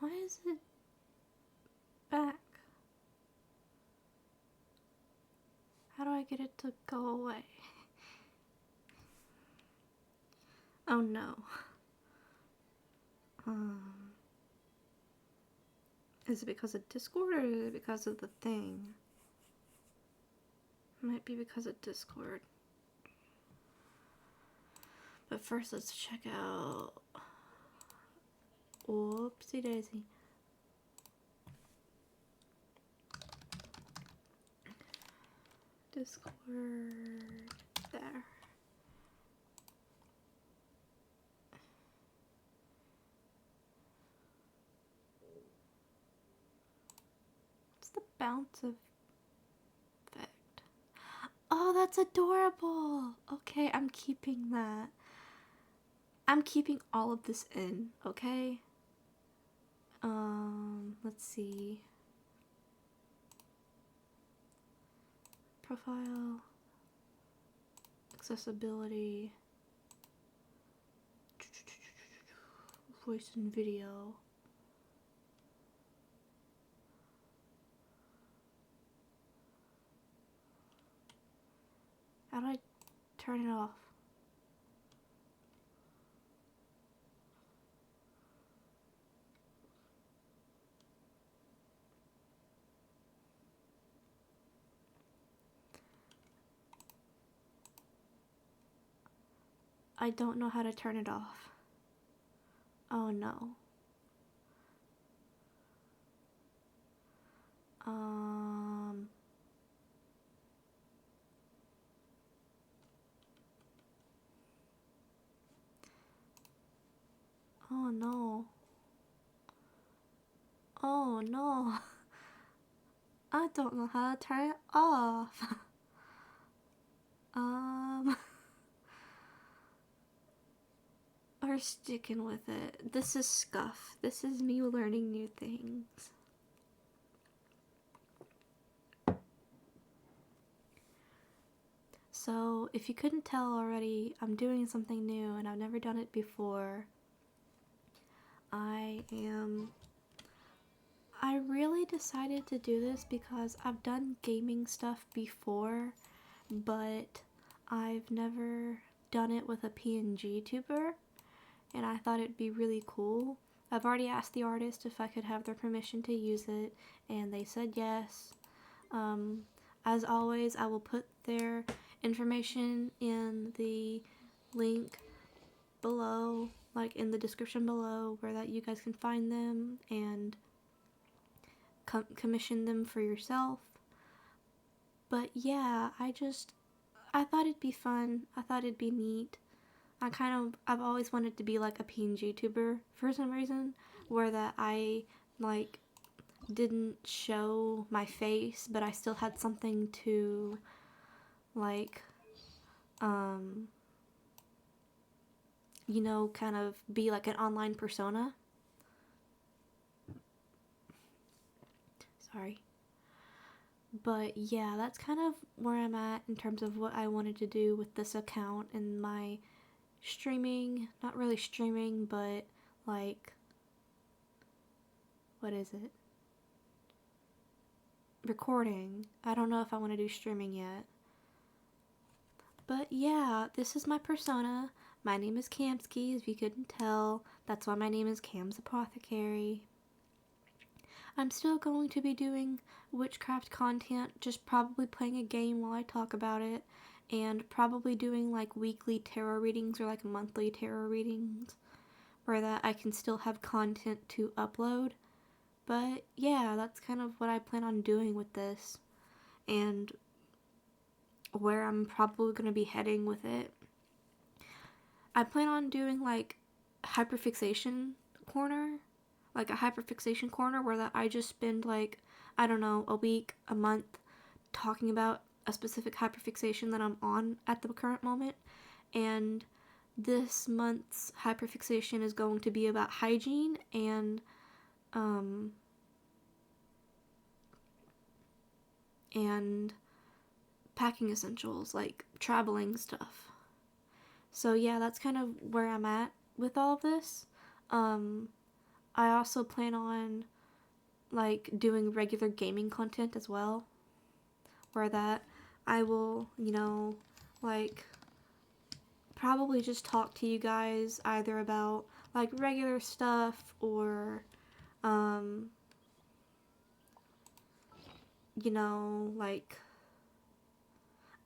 Why is it back? How do I get it to go away? Oh no. Is it because of Discord or is it because of the thing? Might be because of Discord. But first let's check out... Whoopsie daisy. Discord. There. What's the bounce effect? Oh, that's adorable. Okay, I'm keeping that. I'm keeping all of this in, okay? Let's see. Profile. Accessibility. Voice and video. How do I turn it off? I don't know how to turn it off. Oh no. Oh no. Oh no. I don't know how to turn it off. We're sticking with it. This is scuff. This is me learning new things. So, if you couldn't tell already, I'm doing something new and I've never done it before. I really decided to do this because I've done gaming stuff before, but I've never done it with a PNG tuber, and I thought it'd be really cool. I've already asked the artist if I could have their permission to use it, and they said yes. As always, I will put their information in the link below, like in the description below, where that you guys can find them and commission them for yourself. But yeah, I thought it'd be fun. I thought it'd be neat. I've always wanted to be like a PNG tuber for some reason, where that I like didn't show my face, but I still had something to like, you know, kind of be like an online persona. Sorry. But yeah, that's kind of where I'm at in terms of what I wanted to do with this account and my streaming. Not really streaming, but like, what is it? Recording. I don't know if I want to do streaming yet. But yeah, this is my persona. My name is Kamsky, if you couldn't tell. That's why my name is Cam's Apothecary. I'm still going to be doing witchcraft content, just probably playing a game while I talk about it, and probably doing like weekly tarot readings or like monthly tarot readings, where that I can still have content to upload. But yeah, that's kind of what I plan on doing with this, and where I'm probably going to be heading with it. I plan on doing like hyperfixation corner, like a hyperfixation corner where that I just spend like, I don't know, a week, a month talking about a specific hyperfixation that I'm on at the current moment. And this month's hyperfixation is going to be about hygiene and packing essentials, like traveling stuff. So yeah, that's kind of where I'm at with all of this. I also plan on like doing regular gaming content as well, where that I will, you know, like probably just talk to you guys either about like regular stuff or um you know, like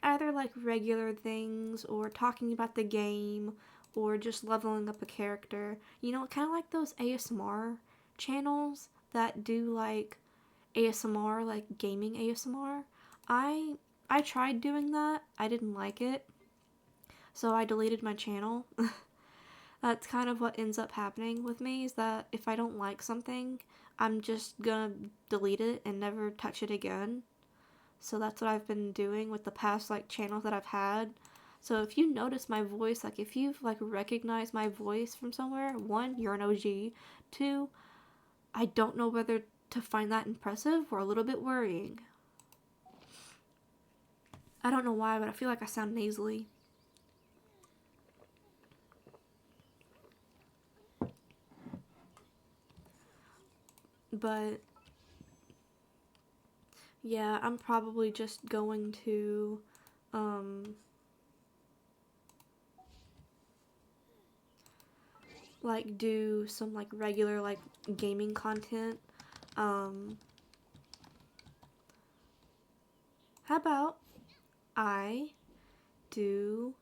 either like regular things or talking about the game or just leveling up a character. You know, kind of like those ASMR channels that do like ASMR, like gaming ASMR. I I tried doing that. I didn't like it. So I deleted my channel. That's kind of what ends up happening with me, is that if I don't like something, I'm just gonna delete it and never touch it again. So that's what I've been doing with the past like channels that I've had. So if you notice my voice, like if you've like recognized my voice from somewhere, one, you're an OG. Two, I don't know whether to find that impressive or a little bit worrying. I don't know why, but I feel like I sound nasally. But yeah, I'm probably just going to like do some like regular like gaming content. Um how about I do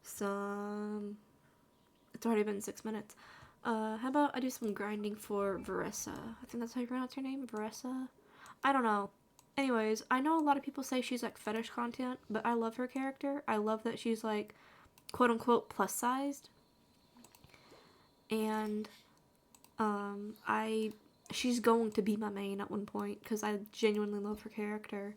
some, it's already been 6 minutes. How about I do some grinding for Varessa? I think that's how you pronounce her name, Varessa? I don't know. Anyways, I know a lot of people say she's like fetish content, but I love her character. I love that she's like quote unquote plus sized. And I she's going to be my main at one point because I genuinely love her character.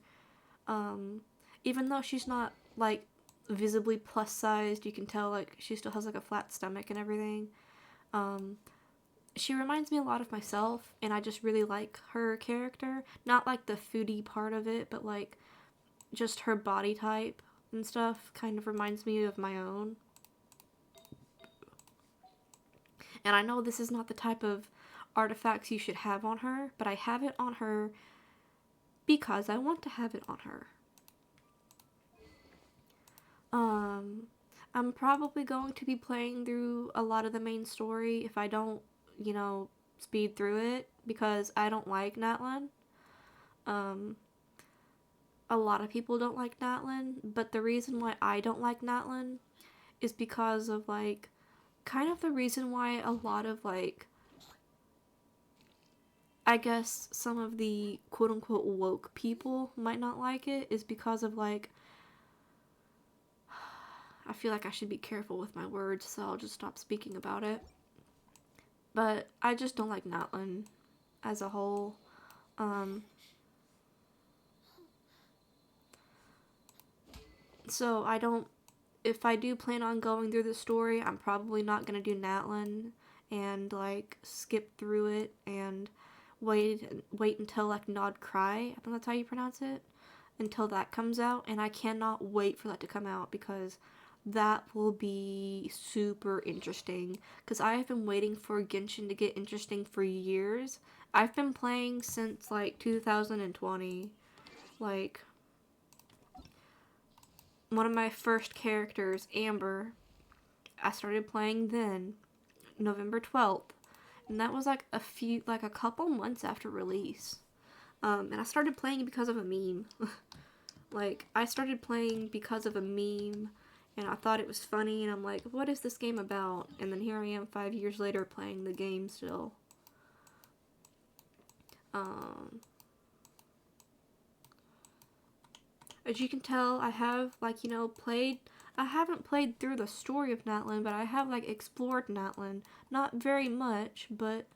Um, Even though she's not like visibly plus sized, you can tell like she still has like a flat stomach and everything. Um, she reminds me a lot of myself, and I just really like her character. Not like the foodie part of it, but like just her body type and stuff kind of reminds me of my own. And I know this is not the type of artifacts you should have on her, but I have it on her because I want to have it on her. Um, I'm probably going to be playing through a lot of the main story if I don't, you know, speed through it because I don't like Natlin. Um, a lot of people don't like Natlin, but the reason why I don't like Natlin is because of like kind of the reason why a lot of like I guess some of the quote unquote woke people might not like it is because of like I feel like I should be careful with my words, so I'll just stop speaking about it. But I just don't like Natlin as a whole. Um, so I don't. If I do plan on going through the story, I'm probably not gonna do Natlin and like skip through it and wait until like Nod Cry. I think that's how you pronounce it. Until that comes out, and I cannot wait for that to come out because that will be super interesting. Because I have been waiting for Genshin to get interesting for years. I've been playing since like 2020. Like, one of my first characters, Amber, I started playing then, November 12th. And that was like a couple months after release. And I started playing because of a meme. Like, I started playing because of a meme, and I thought it was funny, and I'm like, what is this game about? And then here I am 5 years later playing the game still. As you can tell, I have, like, you know, I haven't played through the story of Natlin, but I have, like, explored Natlin. Not very much, but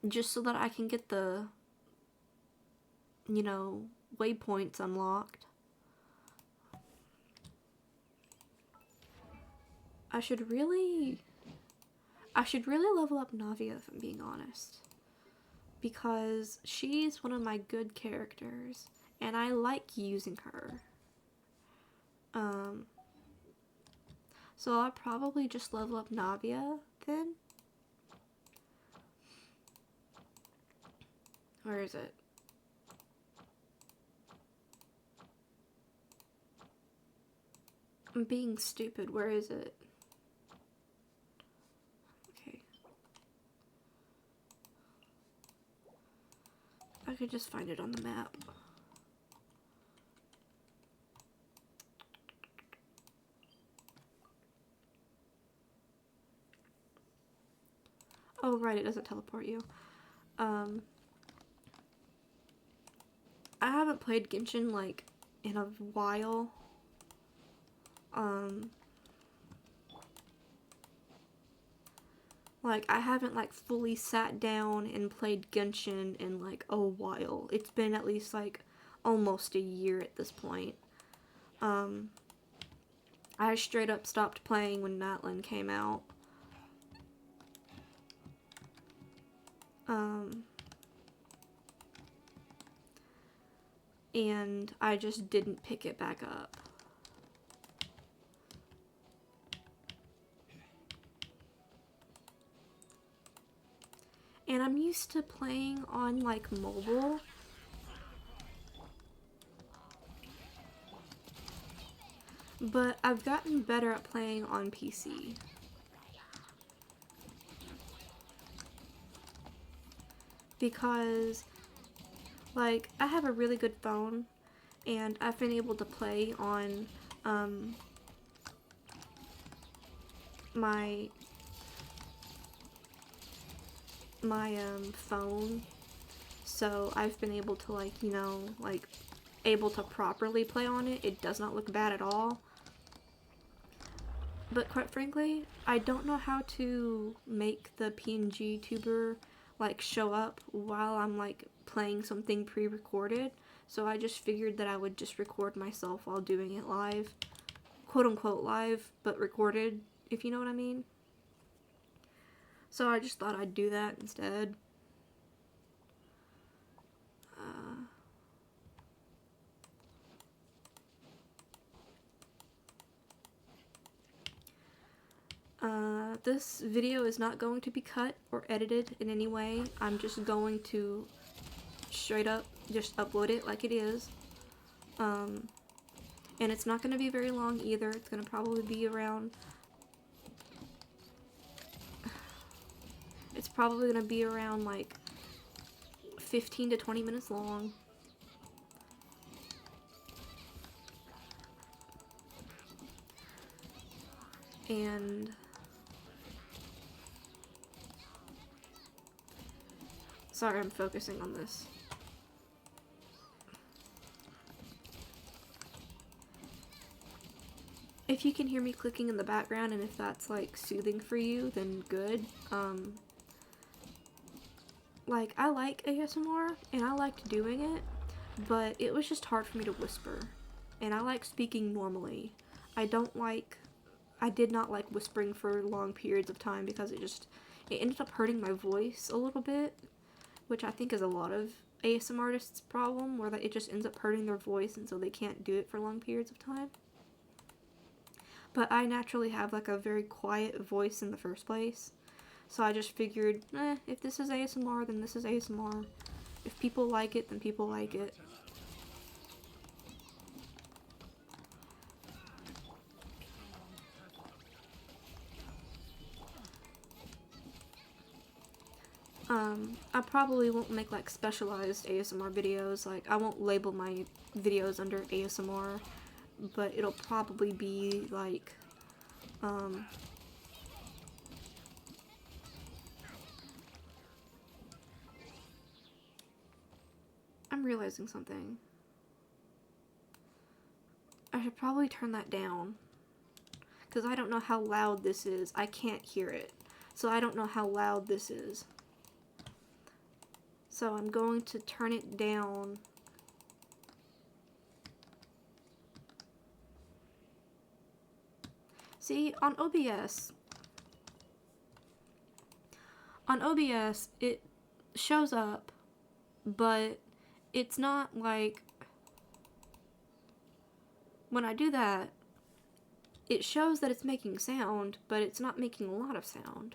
just so that I can get the, you know, waypoints unlocked. I should really level up Navia if I'm being honest. Because she's one of my good characters and I like using her. So I'll probably just level up Navia then. Where is it? I'm being stupid. Where is it? Okay. I could just find it on the map. Oh, right, it doesn't teleport you. I haven't played Genshin, like, in a while. Like, I haven't, like, fully sat down and played Genshin in, like, a while. It's been at least, like, almost a year at this point. I straight up stopped playing when Natlan came out. And I just didn't pick it back up. And I'm used to playing on, like, mobile. But I've gotten better at playing on PC. Because, like, I have a really good phone, and I've been able to play on, my phone, so I've been able to, like, you know, like, able to properly play on it. It does not look bad at all. But quite frankly, I don't know how to make the PNG tuber, like, show up while I'm, like, playing something pre-recorded, so I just figured that I would just record myself while doing it live. Quote-unquote live, but recorded, if you know what I mean. So I just thought I'd do that instead. This video is not going to be cut or edited in any way. I'm just going to straight up just upload it like it is. And it's not going to be very long either. It's going to probably be around... It's probably going to be around, like, 15 to 20 minutes long. And... Sorry, I'm focusing on this. If you can hear me clicking in the background and if that's, like, soothing for you, then good. Like, I like ASMR and I liked doing it, but it was just hard for me to whisper. And I like speaking normally. I did not like whispering for long periods of time because it ended up hurting my voice a little bit, which I think is a lot of ASMR artists' problem, where it just ends up hurting their voice and so they can't do it for long periods of time. But I naturally have, like, a very quiet voice in the first place, so I just figured, if this is ASMR, then this is ASMR. If people like it, then people like it. I probably won't make, like, specialized ASMR videos. Like, I won't label my videos under ASMR, but it'll probably be, like, I'm realizing something. I should probably turn that down, because I don't know how loud this is. I can't hear it, so I don't know how loud this is. So I'm going to turn it down. See, on OBS, it shows up, but it's not like, when I do that, it shows that it's making sound, but it's not making a lot of sound.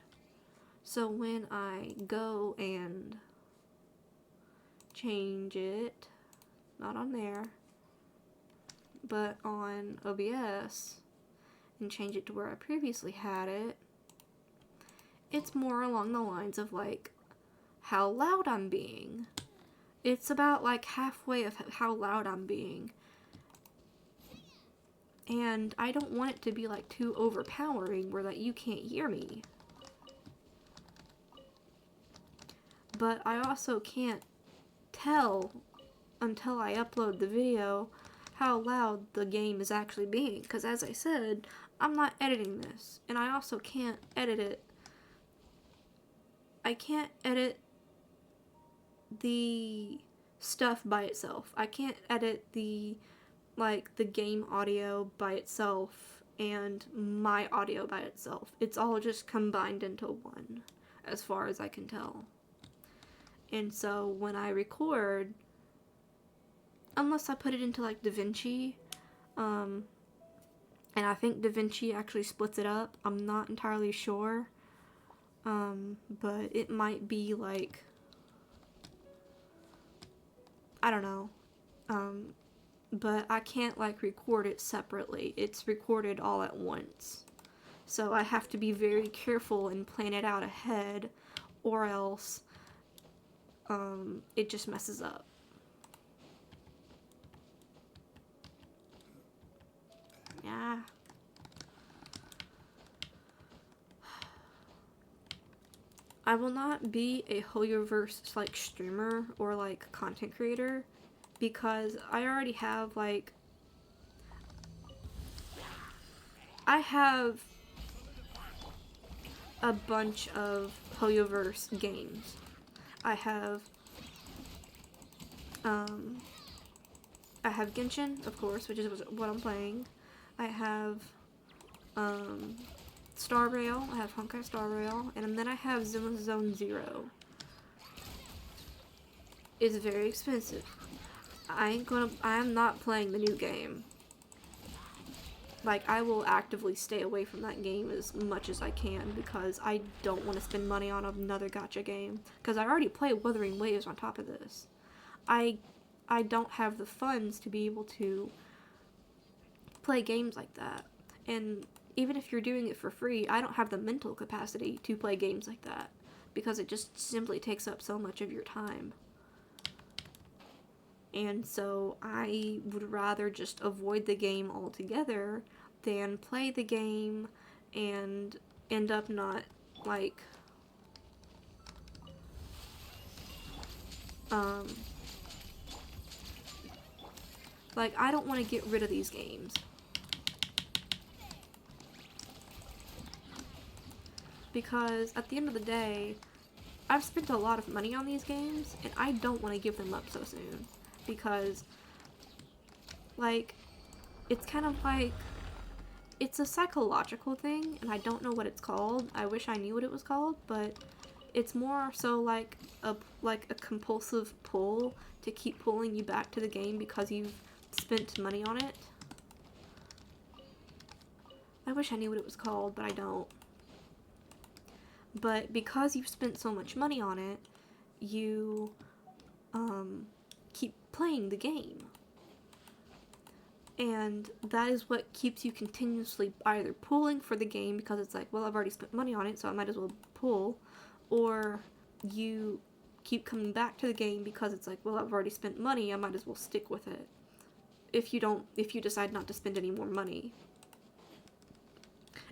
So when I go and change it, not on there, but on OBS, and change it to where I previously had it, it's more along the lines of like how loud I'm being. It's about like halfway of how loud I'm being. And I don't want it to be like too overpowering where that you can't hear me. But I also can't tell until I upload the video how loud the game is actually being. Because as I said, I'm not editing this. And I also can't edit it. I can't edit the stuff by itself. I can't edit the game audio by itself and my audio by itself. It's all just combined into one, as far as I can tell. And so when I record, unless I put it into like DaVinci, and I think DaVinci actually splits it up, I'm not entirely sure, but it might be like, I don't know, but I can't like record it separately. It's recorded all at once. So I have to be very careful and plan it out ahead, or else it just messes up. Yeah. I will not be a Hoyoverse like streamer or like content creator because I already have like I have a bunch of Hoyoverse games. I have Genshin, of course, which is what I'm playing. I have Star Rail, I have Honkai Star Rail, and then I have Zone Zero. It's very expensive. I'm not playing the new game. Like, I will actively stay away from that game as much as I can because I don't want to spend money on another gacha game. Because I already play Wuthering Waves on top of this. I don't have the funds to be able to play games like that. And even if you're doing it for free, I don't have the mental capacity to play games like that. Because it just simply takes up so much of your time. And so I would rather just avoid the game altogether than play the game and end up not, like, I don't want to get rid of these games. Because at the end of the day, I've spent a lot of money on these games, and I don't want to give them up so soon. Because, like, it's kind of like, it's a psychological thing, and I don't know what it's called. I wish I knew what it was called, but it's more so like a compulsive pull to keep pulling you back to the game because you've spent money on it. I wish I knew what it was called, but I don't. But because you've spent so much money on it, you, keep playing the game. And that is what keeps you continuously either pulling for the game because it's like, well, I've already spent money on it, so I might as well pull, or you keep coming back to the game because it's like, well, I've already spent money, I might as well stick with it. If you decide not to spend any more money.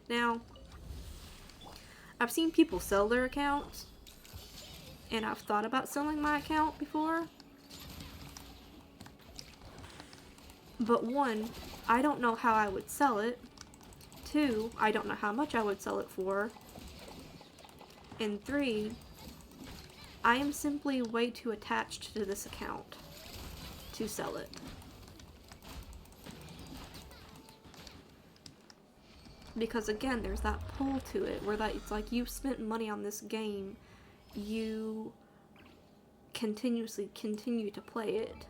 Now, I've seen people sell their accounts, and I've thought about selling my account before. But one, I don't know how I would sell it. Two, I don't know how much I would sell it for. And three, I am simply way too attached to this account to sell it. Because again, there's that pull to it where it's like you've spent money on this game, you continuously continue to play it.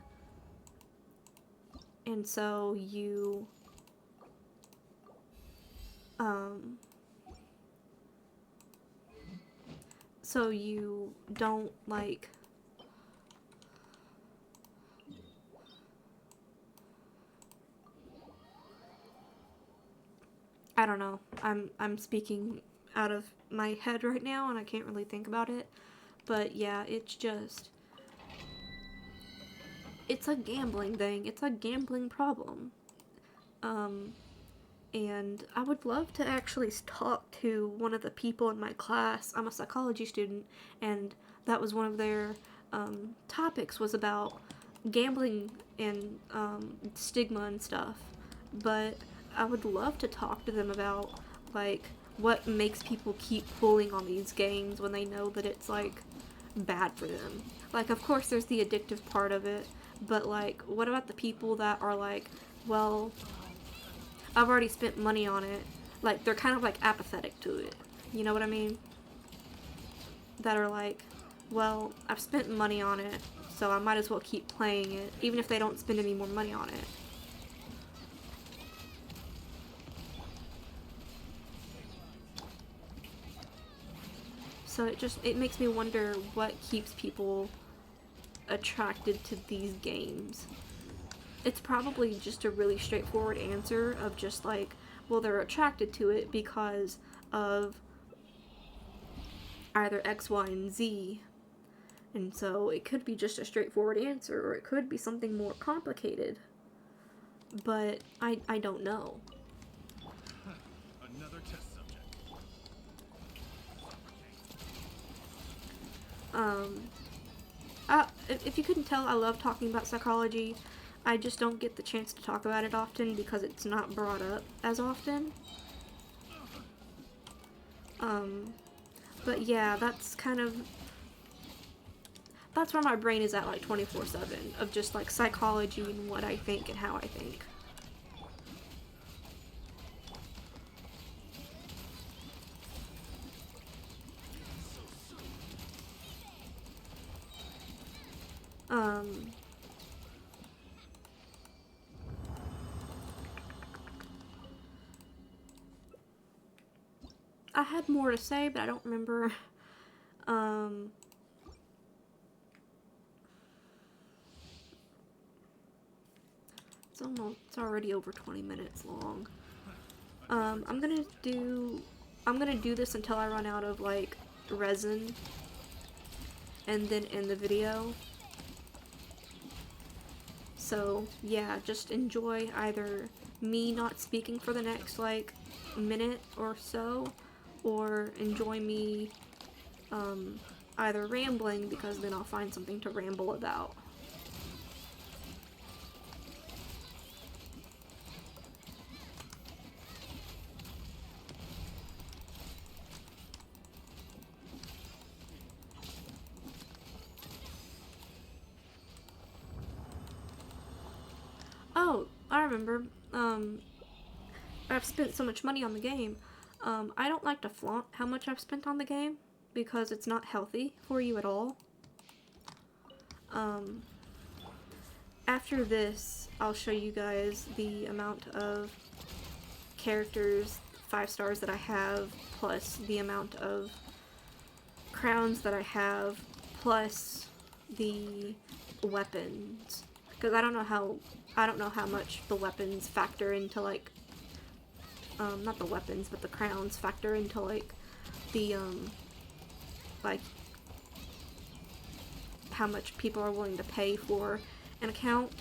And so you don't I don't know. I'm speaking out of my head right now, and I can't really think about it. But yeah, it's just, it's a gambling thing. It's a gambling problem. And I would love to actually talk to one of the people in my class. I'm a psychology student, and that was one of their topics, was about gambling and stigma and stuff. But I would love to talk to them about, like, what makes people keep pulling on these games when they know that it's, like, bad for them. Like, of course there's the addictive part of it, but, like, what about the people that are like, well, I've already spent money on it. Like, they're kind of, like, apathetic to it. You know what I mean? That are like, well, I've spent money on it, so I might as well keep playing it, even if they don't spend any more money on it. So it makes me wonder what keeps people attracted to these games. It's probably just a really straightforward answer of just like, well, they're attracted to it because of either X, Y, and Z. And so it could be just a straightforward answer, or it could be something more complicated. But I don't know. Another test subject. If you couldn't tell, I love talking about psychology. I just don't get the chance to talk about it often because it's not brought up as often. But yeah, that's where my brain is at, like, 24/7, of just, like, psychology and what I think and how I think. I had more to say, but I don't remember. It's already over 20 minutes long. I'm gonna do this until I run out of, like, resin, and then end the video. So yeah, just enjoy either me not speaking for the next, like, minute or so, or enjoy me either rambling, because then I'll find something to ramble about. Oh, I remember. I've spent so much money on the game. I don't like to flaunt how much I've spent on the game because it's not healthy for you at all. After this, I'll show you guys the amount of characters, 5 stars, that I have, plus the amount of crowns that I have, plus the weapons. Because I don't know how much the weapons factor into, like, not the weapons, but the crowns factor into, like, the, like, how much people are willing to pay for an account.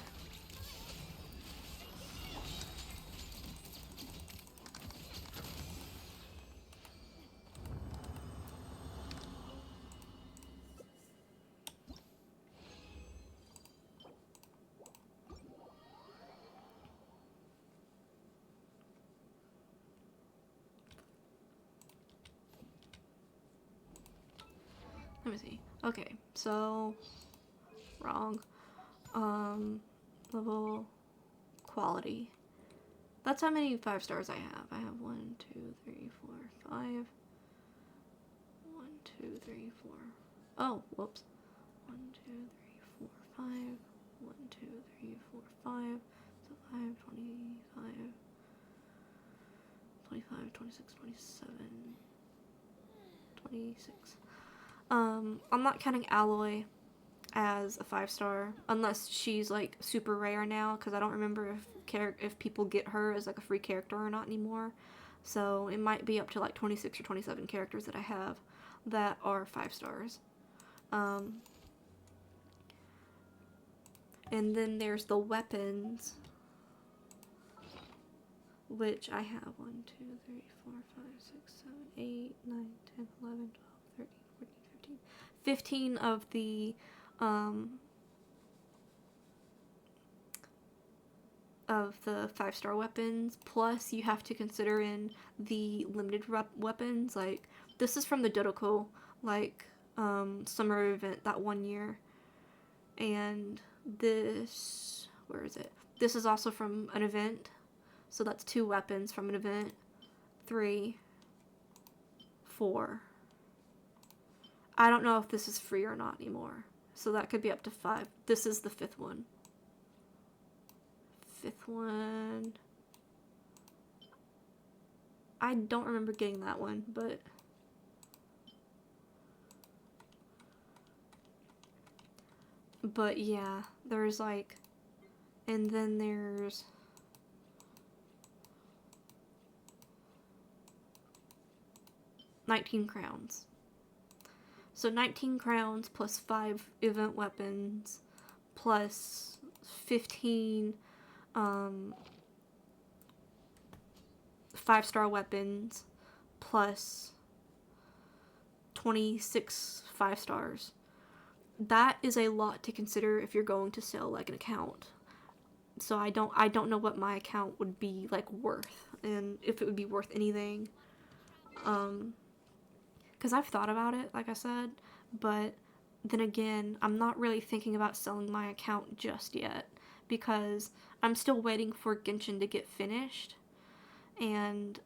Let me see. Okay, so wrong. Level quality. That's how many 5 stars I have. I have 1, 2, 3, 4, 5. 1, 2, 3, 4. Oh, whoops. 1, 2, 3, 4, 5. 1, 2, 3, 4, 5. So 5, 25, 25, 26, 27, 26. I'm not counting Alloy as a 5 star unless she's, like, super rare now, because I don't remember if people get her as, like, a free character or not anymore. So it might be up to like 26 or 27 characters that I have that are 5 stars. And then there's the weapons, which I have 1, 2, 3, 4, 5, 6, 7, 8, 9, 10, 11, 12, 13, 14, 15 of the of the 5-star weapons, plus you have to consider in the limited weapons. Like, this is from the Dodoko, like, summer event that one year, and this, where is it? This is also from an event, so that's 2 weapons from an event. 3, 4. I don't know if this is free or not anymore, so that could be up to 5. This is the 5th one. 5th one. I don't remember getting that one, but yeah, there's like, and then there's $19 crowns. So 19 crowns plus 5 event weapons plus 15 5-star weapons plus 26 5 stars. That is a lot to consider if you're going to sell like an account. So I don't know what my account would be like worth, and if it would be worth anything. Because I've thought about it, like I said, but then again, I'm not really thinking about selling my account just yet, because I'm still waiting for Genshin to get finished, and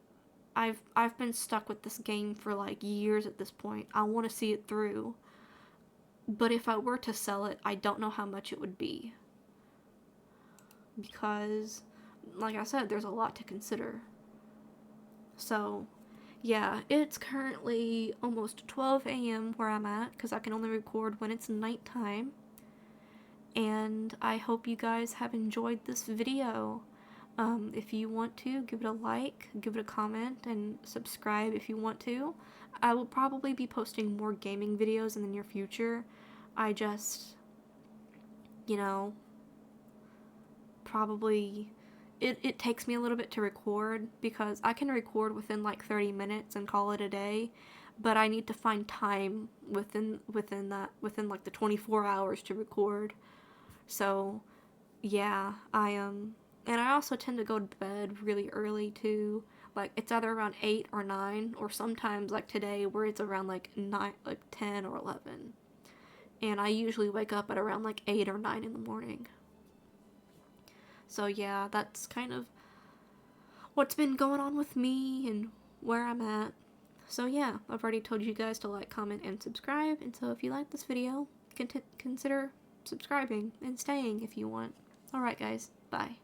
I've been stuck with this game for like years at this point. I want to see it through, but if I were to sell it, I don't know how much it would be, because, like I said, there's a lot to consider. So yeah, it's currently almost 12 a.m. where I'm at, because I can only record when it's nighttime. And I hope you guys have enjoyed this video. If you want to, give it a like, give it a comment, and subscribe if you want to. I will probably be posting more gaming videos in the near future. I just, you know, probably... It takes me a little bit to record, because I can record within like 30 minutes and call it a day, but I need to find time within like the 24 hours to record. So yeah, and I also tend to go to bed really early too. Like, it's either around 8 or 9, or sometimes like today where it's around like 9, like 10 or 11. And I usually wake up at around like 8 or 9 in the morning. So yeah, that's kind of what's been going on with me and where I'm at. So yeah, I've already told you guys to like, comment, and subscribe, and so if you like this video, consider subscribing and staying if you want. Alright guys, bye.